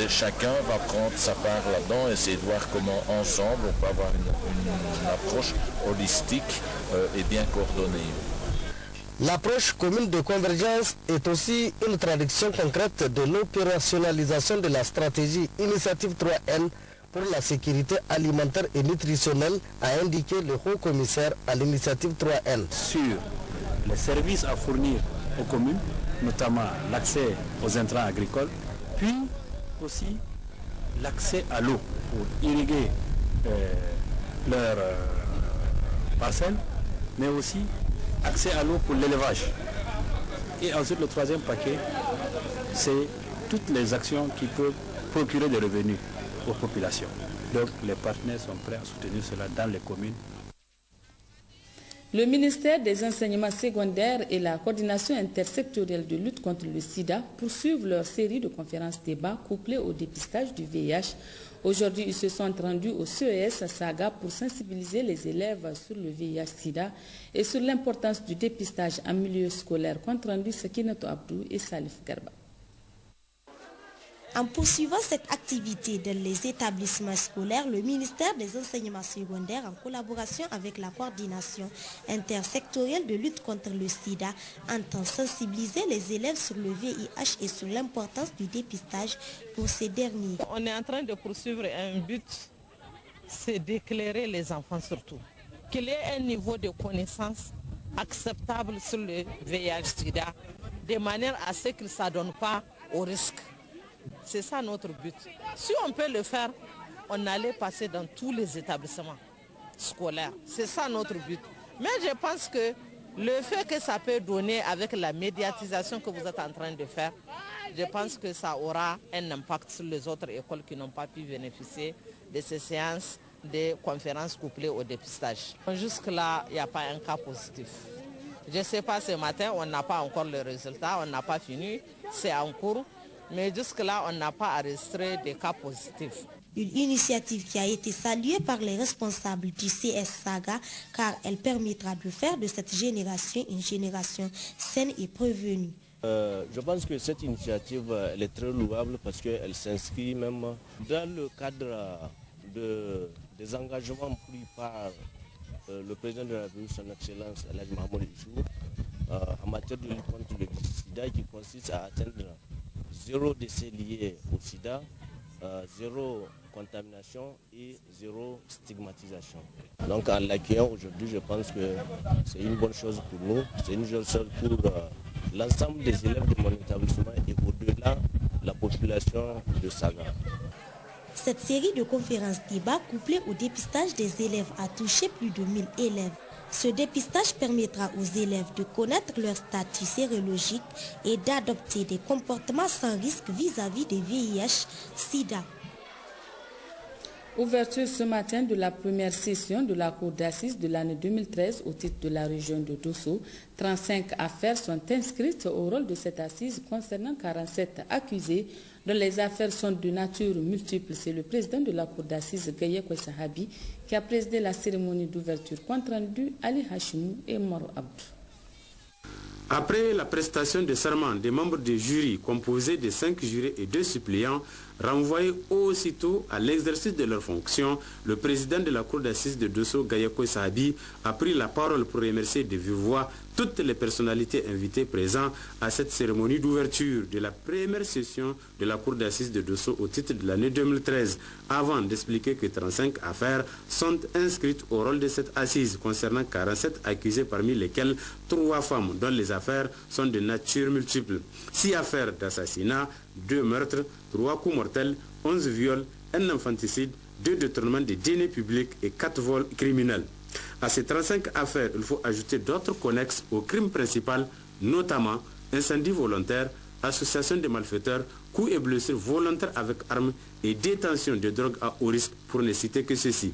chacun va prendre sa part là-dedans et essayer de voir comment ensemble on peut avoir une approche holistique et bien coordonnée. L'approche commune de convergence est aussi une traduction concrète de l'opérationnalisation de la stratégie Initiative 3N pour la sécurité alimentaire et nutritionnelle, a indiqué le haut-commissaire à l'Initiative 3N. Sur les services à fournir aux communes, notamment l'accès aux intrants agricoles, puis aussi l'accès à l'eau pour irriguer leurs parcelles, mais aussi accès à l'eau pour l'élevage. Et ensuite, le troisième paquet, c'est toutes les actions qui peuvent procurer des revenus aux populations. Donc, les partenaires sont prêts à soutenir cela dans les communes. Le ministère des Enseignements secondaires et la coordination intersectorielle de lutte contre le sida poursuivent leur série de conférences-débats couplées au dépistage du VIH. Aujourd'hui, ils se sont rendus au CES Saga pour sensibiliser les élèves sur le VIH-Sida et sur l'importance du dépistage en milieu scolaire. Compte rendu Sakinato Abdou et Salif Garba. En poursuivant cette activité dans les établissements scolaires, le ministère des Enseignements secondaires, en collaboration avec la coordination intersectorielle de lutte contre le sida, entend sensibiliser les élèves sur le VIH et sur l'importance du dépistage pour ces derniers. On est en train de poursuivre un but, c'est d'éclairer les enfants surtout. Qu'il y ait un niveau de connaissance acceptable sur le VIH-Sida, de manière à ce qu'il ne s'adonne pas au risque. C'est ça notre but. Si on peut le faire, on allait passer dans tous les établissements scolaires. C'est ça notre but. Mais je pense que Le fait que ça peut donner avec la médiatisation que vous êtes en train de faire, je pense que ça aura un impact sur les autres écoles qui n'ont pas pu bénéficier de ces séances de conférences couplées au dépistage. Jusque-là, il n'y a pas un cas positif. Je ne sais pas, ce matin, on n'a pas encore le résultat, on n'a pas fini, c'est en cours, mais jusque-là, on n'a pas enregistré de cas positifs. Une initiative qui a été saluée par les responsables du CS Saga car elle permettra de faire de cette génération une génération saine et prévenue. Je pense que cette initiative elle est très louable parce qu'elle s'inscrit même dans le cadre des engagements pris par le président de la République, son Excellence Elhadji Mahamadou Issoufou, en matière de lutte contre le sida qui consiste à atteindre 0 décès liés au sida, 0 contamination et 0 stigmatisation. Donc en l'accueillant aujourd'hui, je pense que c'est une bonne chose pour nous, c'est une bonne chose pour l'ensemble des élèves de mon établissement et au-delà la population de Saga. Cette série de conférences débats couplées au dépistage des élèves a touché plus de 1000 élèves. Ce dépistage permettra aux élèves de connaître leur statut sérologique et d'adopter des comportements sans risque vis-à-vis des VIH-Sida. Ouverture ce matin de la première session de la Cour d'assises de l'année 2013 au titre de la région de Dosso. 35 affaires sont inscrites au rôle de cette assise concernant 47 accusés dont les affaires sont de nature multiple. C'est le président de la Cour d'assises, Gayeko Sahabi, qui a présidé la cérémonie d'ouverture. Compte rendu Ali Hashimou et Moro Abdou. Après la prestation de serment des membres du jury composé de 5 jurés et 2 suppléants, renvoyés aussitôt à l'exercice de leurs fonctions, le président de la Cour d'assises de Dosso, Gayeko Sahabi, a pris la parole pour remercier de vive voix toutes les personnalités invitées présentes à cette cérémonie d'ouverture de la première session de la Cour d'assises de Dosso au titre de l'année 2013, avant d'expliquer que 35 affaires sont inscrites au rôle de cette assise concernant 47 accusés parmi lesquels 3 femmes dont les affaires sont de nature multiple. 6 affaires d'assassinat, 2 meurtres, 3 coups mortels, 11 viols, 1 infanticide, 2 détournements de deniers publics et 4 vols criminels. À ces 35 affaires, il faut ajouter d'autres connexes au crime principal, notamment incendie volontaire, association de malfaiteurs, coups et blessures volontaires avec armes et détention de drogue à haut risque, pour ne citer que ceci.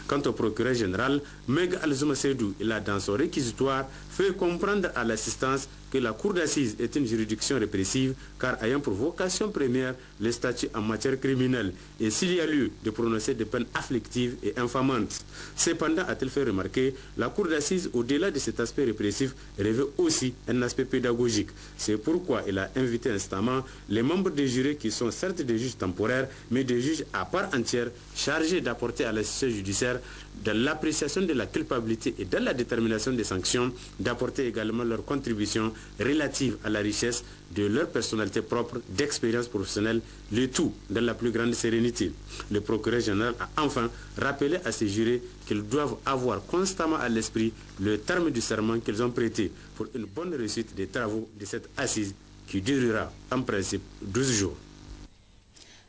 Quant au procureur général, Meg Alzouma Seydou, il a dans son réquisitoire fait comprendre à l'assistance que la Cour d'assises est une juridiction répressive car ayant pour vocation première le statut en matière criminelle et s'il y a lieu de prononcer des peines afflictives et infamantes. Cependant, a-t-il fait remarquer, la Cour d'assises, au-delà de cet aspect répressif, revêt aussi un aspect pédagogique. C'est pourquoi il a invité instamment les membres des jurés qui sont certes des juges temporaires, mais des juges à part entière chargés d'apporter à l'assistance judiciaire dans l'appréciation de la culpabilité et dans la détermination des sanctions, d'apporter également leur contribution relative à la richesse de leur personnalité propre, d'expérience professionnelle, le tout dans la plus grande sérénité. Le procureur général a enfin rappelé à ces jurés qu'ils doivent avoir constamment à l'esprit le terme du serment qu'ils ont prêté pour une bonne réussite des travaux de cette assise qui durera en principe 12 jours.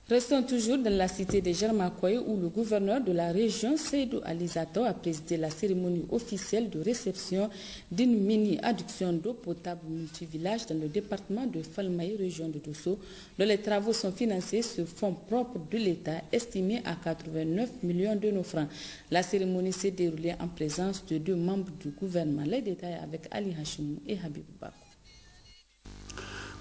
Restons toujours dans la cité de Germakoye où le gouverneur de la région, Seydou Alizato, a présidé la cérémonie officielle de réception d'une mini-adduction d'eau potable multivillage dans le département de Falmaï, région de Dosso, dont les travaux sont financés sur fonds propres de l'État, estimés à 89 millions de nos francs. La cérémonie s'est déroulée en présence de 2 membres du gouvernement. Les détails avec Ali Hashimou et Habib Bakou.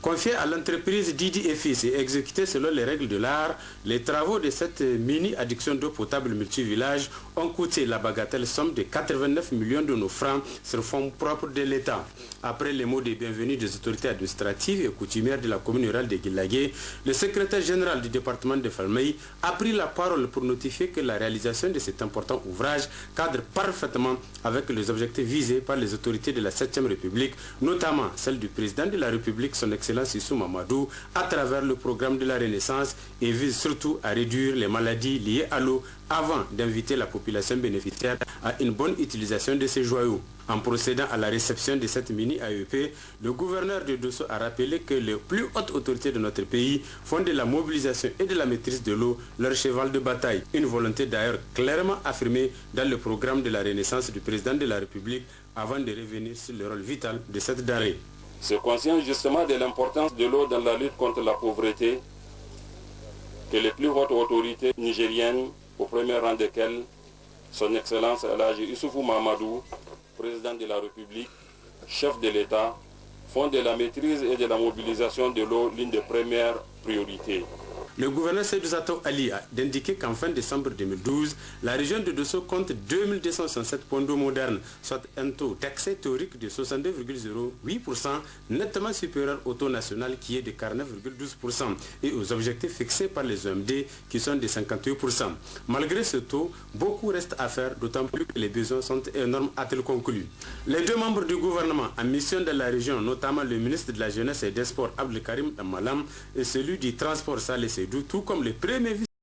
Confié à l'entreprise Didi et Fils et exécuté selon les règles de l'art, les travaux de cette mini-adduction d'eau potable multivillage ont coûté la bagatelle somme de 89 millions de nos francs sur fonds propres de l'État. Après les mots de bienvenue des autorités administratives et coutumières de la commune rurale de Guilagué, le secrétaire général du département de Falmaï a pris la parole pour notifier que la réalisation de cet important ouvrage cadre parfaitement avec les objectifs visés par les autorités de la 7e République, notamment celle du président de la République, son Excellence Excellence Issou Mamadou à travers le programme de la Renaissance et vise surtout à réduire les maladies liées à l'eau avant d'inviter la population bénéficiaire à une bonne utilisation de ces joyaux. En procédant à la réception de cette mini-AEP, le gouverneur de Dosso a rappelé que les plus hautes autorités de notre pays font de la mobilisation et de la maîtrise de l'eau leur cheval de bataille. Une volonté d'ailleurs clairement affirmée dans le programme de la Renaissance du président de la République avant de revenir sur le rôle vital de cette denrée. C'est conscient justement de l'importance de l'eau dans la lutte contre la pauvreté que les plus hautes autorités nigériennes, au premier rang desquelles son Excellence Alhaji Issoufou Mamadou, président de la République, chef de l'État, font de la maîtrise et de la mobilisation de l'eau l'une des premières priorités. Le gouverneur Seydou Zato Ali a indiqué qu'en fin décembre 2012, la région de Dosso compte 2267 points d'eau modernes, soit un taux d'accès théorique de 62,08%, nettement supérieur au taux national qui est de 49,12% et aux objectifs fixés par les OMD qui sont de 58%. Malgré ce taux, beaucoup reste à faire, d'autant plus que les besoins sont énormes, a-t-il conclu. Les deux membres du gouvernement en mission dans la région, notamment le ministre de la Jeunesse et des Sports Abdelkarim Damalam et celui du Transport Saleh Seydou, tout comme le premier vice